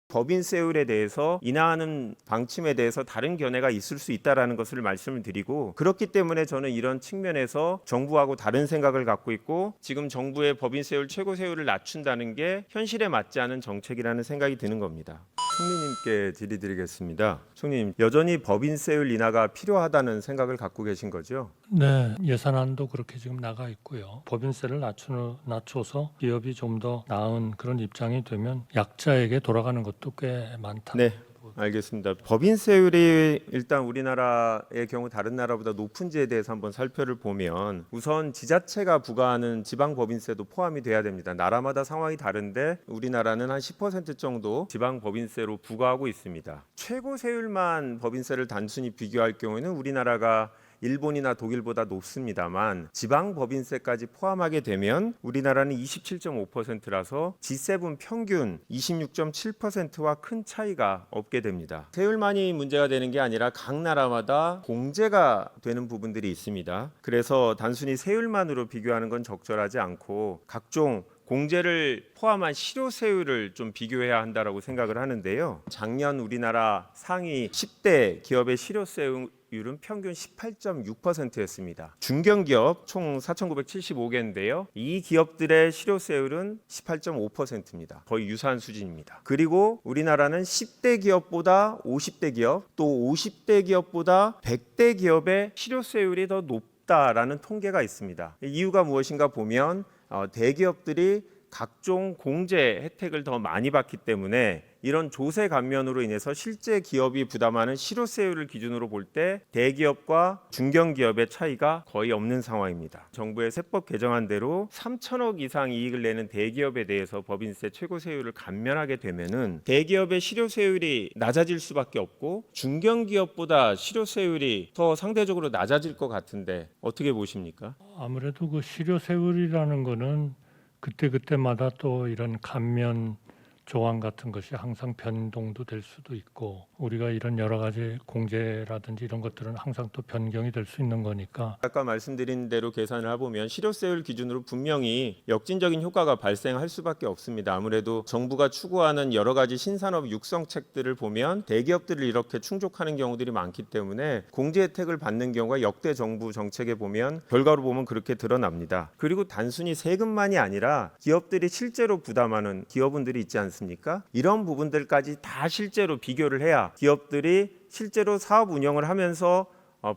법인세율에 대해서 인하하는 방침에 대해서 다른 견해가 있을 수 있다라는 것을 말씀을 드리고, 그렇기 때문에 저는 이런 측면에서 정부하고 다른 생각을 갖고 있고, 지금 정부의 법인세율 최고세율을 낮춘다는 게 현실에 맞지 않은 정책이라는 생각이 드는 겁니다. 총리님께 질의드리겠습니다. 총리님, 여전히 법인세율 인하가 필요하다는 생각을 갖고 계신 거죠? 네, 예산안도 그렇게 지금 나가 있고요. 법인세를 낮춰서 기업이 좀 더 나은 그런 입장이 되면 약자에게 돌아가는 것도 꽤 많다. 네, 알겠습니다. 법인세율이 일단 우리나라의 경우 다른 나라보다 높은지에 대해서 한번 살펴를 보면, 우선 지자체가 부과하는 지방법인세도 포함이 돼야 됩니다. 나라마다 상황이 다른데 우리나라는 한 10% 정도 지방법인세로 부과하고 있습니다. 최고세율만 법인세를 단순히 비교할 경우에는 우리나라가 일본이나 독일보다 높습니다만, 지방법인세까지 포함하게 되면 우리나라는 27.5%라서 G7 평균 26.7%와 큰 차이가 없게 됩니다. 세율만이 문제가 되는 게 아니라 각 나라마다 공제가 되는 부분들이 있습니다. 그래서 단순히 세율만으로 비교하는 건 적절하지 않고 각종 공제를 포함한 실효세율을 좀 비교해야 한다라고 생각을 하는데요. 작년 우리나라 상위 10대 기업의 실효세율은 평균 18.6%였습니다. 중견기업 총 4,975개인데요. 이 기업들의 실효세율은 18.5%입니다. 거의 유사한 수준입니다. 그리고 우리나라는 10대 기업보다 50대 기업, 또 50대 기업보다 100대 기업의 실효세율이 더 높다라는 통계가 있습니다. 이유가 무엇인가 보면 대기업들이 각종 공제 혜택을 더 많이 받기 때문에 이런 조세 감면으로 인해서 실제 기업이 부담하는 실효세율을 기준으로 볼 때 대기업과 중견기업의 차이가 거의 없는 상황입니다. 정부의 세법 개정안대로 3천억 이상 이익을 내는 대기업에 대해서 법인세 최고세율을 감면하게 되면은 대기업의 실효세율이 낮아질 수밖에 없고 중견기업보다 실효세율이 더 상대적으로 낮아질 것 같은데 어떻게 보십니까? 아무래도 그 실효세율이라는 거는 그때그때마다 또 이런 감면 조항 같은 것이 항상 변동도 될 수도 있고, 우리가 이런 여러 가지 공제라든지 이런 것들은 항상 또 변경이 될 수 있는 거니까. 아까 말씀드린 대로 계산을 해보면 실효세율 기준으로 분명히 역진적인 효과가 발생할 수밖에 없습니다. 아무래도 정부가 추구하는 여러 가지 신산업 육성책들을 보면 대기업들을 이렇게 충족하는 경우들이 많기 때문에 공제 혜택을 받는 경우가 역대 정부 정책에 보면 결과로 보면 그렇게 드러납니다. 그리고 단순히 세금만이 아니라 기업들이 실제로 부담하는 기업분들이 있지 않습니까? 이런 부분들까지 다 실제로 비교를 해야 기업들이 실제로 사업 운영을 하면서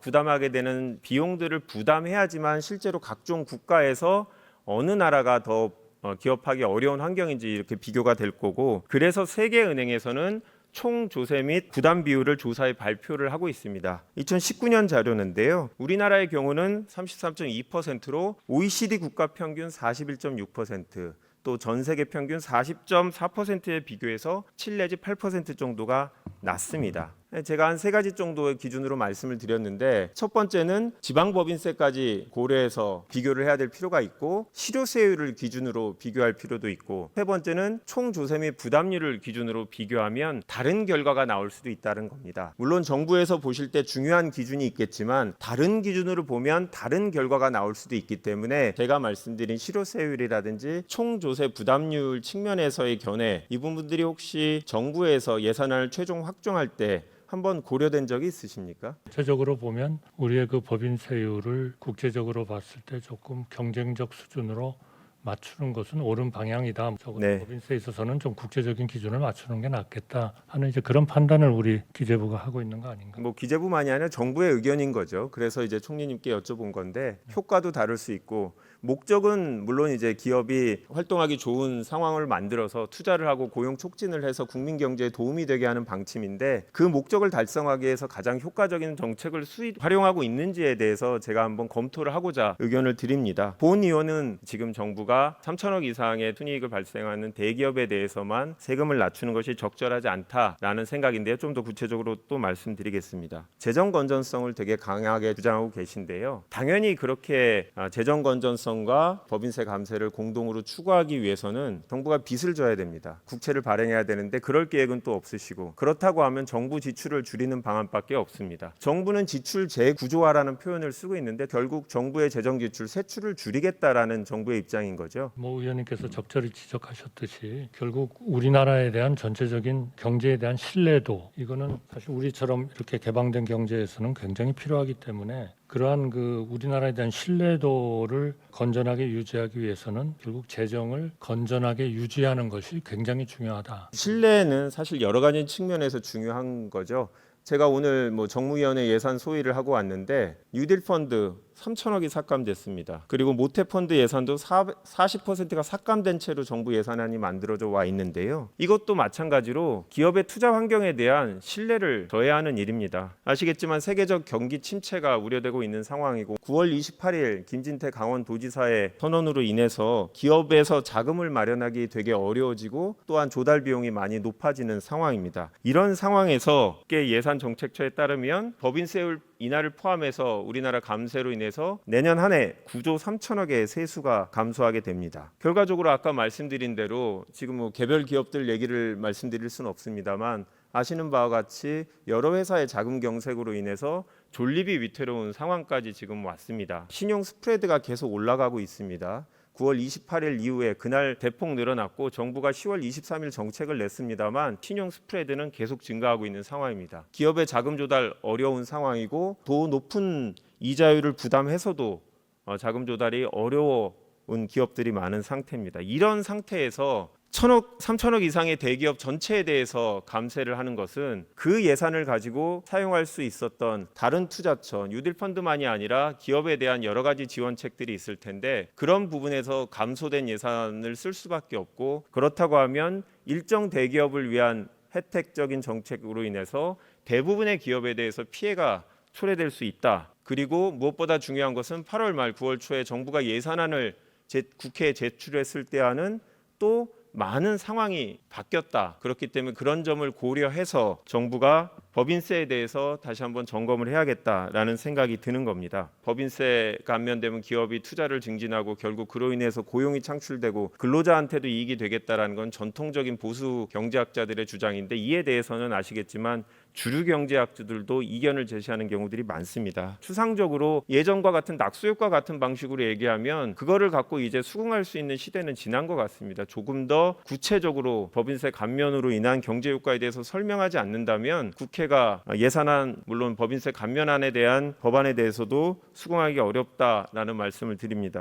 부담하게 되는 비용들을 부담해야지만 실제로 각종 국가에서 어느 나라가 더 기업하기 어려운 환경인지 이렇게 비교가 될 거고, 그래서 세계은행에서는 총 조세 및 부담 비율을 조사해 발표를 하고 있습니다. 2019년 자료인데요. 우리나라의 경우는 33.2%로 OECD 국가 평균 41.6%, 또 전 세계 평균 40.4%에 비교해서 7 내지 8% 정도가 낮습니다. 제가 한 세 가지 정도의 기준으로 말씀을 드렸는데, 첫 번째는 지방법인세까지 고려해서 비교를 해야 될 필요가 있고, 실효세율을 기준으로 비교할 필요도 있고, 세 번째는 총조세 및 부담률을 기준으로 비교하면 다른 결과가 나올 수도 있다는 겁니다. 물론 정부에서 보실 때 중요한 기준이 있겠지만 다른 기준으로 보면 다른 결과가 나올 수도 있기 때문에 제가 말씀드린 실효세율이라든지 총조세 부담률 측면에서의 견해, 이 부분들이 혹시 정부에서 예산안을 최종 확정할 때 한번 고려된 적이 있으십니까? 전체적으로 보면 우리의 그 법인세율을 국제적으로 봤을 때 조금 경쟁적 수준으로 맞추는 것은 옳은 방향이다. 네. 법인세에 있어서는 좀 국제적인 기준을 맞추는 게 낫겠다 하는 이제 그런 판단을 우리 기재부가 하고 있는 거 아닌가? 뭐 기재부만이 아니라 정부의 의견인 거죠. 그래서 이제 총리님께 여쭤본 건데, 효과도 다를 수 있고, 목적은 물론 이제 기업이 활동하기 좋은 상황을 만들어서 투자를 하고 고용 촉진을 해서 국민 경제에 도움이 되게 하는 방침인데, 그 목적을 달성하기 위해서 가장 효과적인 정책을 활용하고 있는지에 대해서 제가 한번 검토를 하고자 의견을 드립니다. 본 의원은 지금 정부가 3천억 이상의 순이익을 발생하는 대기업에 대해서만 세금을 낮추는 것이 적절하지 않다라는 생각인데요. 좀 더 구체적으로 또 말씀드리겠습니다. 재정 건전성을 되게 강하게 주장하고 계신데요. 당연히 그렇게 재정 건전성 개선과 법인세 감세를 공동으로 추구하기 위해서는 정부가 빚을 져야 됩니다. 국채를 발행해야 되는데 그럴 계획은 또 없으시고, 그렇다고 하면 정부 지출을 줄이는 방안밖에 없습니다. 정부는 지출 재구조화라는 표현을 쓰고 있는데 결국 정부의 재정 지출 세출을 줄이겠다라는 정부의 입장인 거죠. 모 의원님께서 적절히 지적하셨듯이 결국 우리나라에 대한 전체적인 경제에 대한 신뢰도, 이거는 사실 우리처럼 이렇게 개방된 경제에서는 굉장히 필요하기 때문에 그러한 그 우리나라에 대한 신뢰도를 건전하게 유지하기 위해서는 결국 재정을 건전하게 유지하는 것이 굉장히 중요하다. 신뢰는 사실 여러 가지 측면에서 중요한 거죠. 제가 오늘 정무위원회 예산 소위를 하고 왔는데 뉴딜 펀드 3천억이 삭감됐습니다. 그리고 모태 펀드 예산도 40%가 삭감된 채로 정부 예산안이 만들어져 와 있는데요. 이것도 마찬가지로 기업의 투자 환경에 대한 신뢰를 더해야 하는 일입니다. 아시겠지만 세계적 경기 침체가 우려되고 있는 상황이고 9월 28일 김진태 강원도지사의 선언으로 인해서 기업에서 자금을 마련하기 되게 어려워지고 또한 조달 비용이 많이 높아지는 상황입니다. 이런 상황에서 예산 정책처에 따르면 법인세 인하를 포함해서 우리나라 감세로 인해서 내년 한 해 9조 3천억의 세수가 감소하게 됩니다. 결과적으로 아까 말씀드린 대로 지금 개별 기업들 얘기를 말씀드릴 수는 없습니다만 아시는 바와 같이 여러 회사의 자금 경색으로 인해서 존립이 위태로운 상황까지 지금 왔습니다. 신용 스프레드가 계속 올라가고 있습니다. 9월 28일 이후에 그날 대폭 늘어났고 정부가 10월 23일 정책을 냈습니다만 신용 스프레드는 계속 증가하고 있는 상황입니다. 기업의 자금 조달 어려운 상황이고 더 높은 이자율을 부담해서도 자금 조달이 어려운 기업들이 많은 상태입니다. 이런 상태에서 3천억 이상의 대기업 전체에 대해서 감세를 하는 것은 그 예산을 가지고 사용할 수 있었던 다른 투자처, 뉴딜펀드만이 아니라 기업에 대한 여러 가지 지원책들이 있을 텐데 그런 부분에서 감소된 예산을 쓸 수밖에 없고, 그렇다고 하면 일정 대기업을 위한 혜택적인 정책으로 인해서 대부분의 기업에 대해서 피해가 초래될 수 있다. 그리고 무엇보다 중요한 것은 8월 말 9월 초에 정부가 예산안을 국회에 제출했을 때와는 또 많은 상황이 바뀌었다. 그렇기 때문에 그런 점을 고려해서 정부가 법인세에 대해서 다시 한번 점검을 해야겠다라는 생각이 드는 겁니다. 법인세 감면되면 기업이 투자를 증진하고 결국 그로 인해서 고용이 창출되고 근로자한테도 이익이 되겠다라는 건 전통적인 보수 경제학자들의 주장인데, 이에 대해서는 아시겠지만 주류 경제학자들도 이견을 제시하는 경우들이 많습니다. 추상적으로 예전과 같은 낙수효과 같은 방식으로 얘기하면 그거를 갖고 이제 수긍할 수 있는 시대는 지난 것 같습니다. 조금 더 구체적으로 법인세 감면으로 인한 경제효과에 대해서 설명하지 않는다면 국회가 예산안, 물론 법인세 감면안에 대한 법안에 대해서도 수긍하기 어렵다라는 말씀을 드립니다.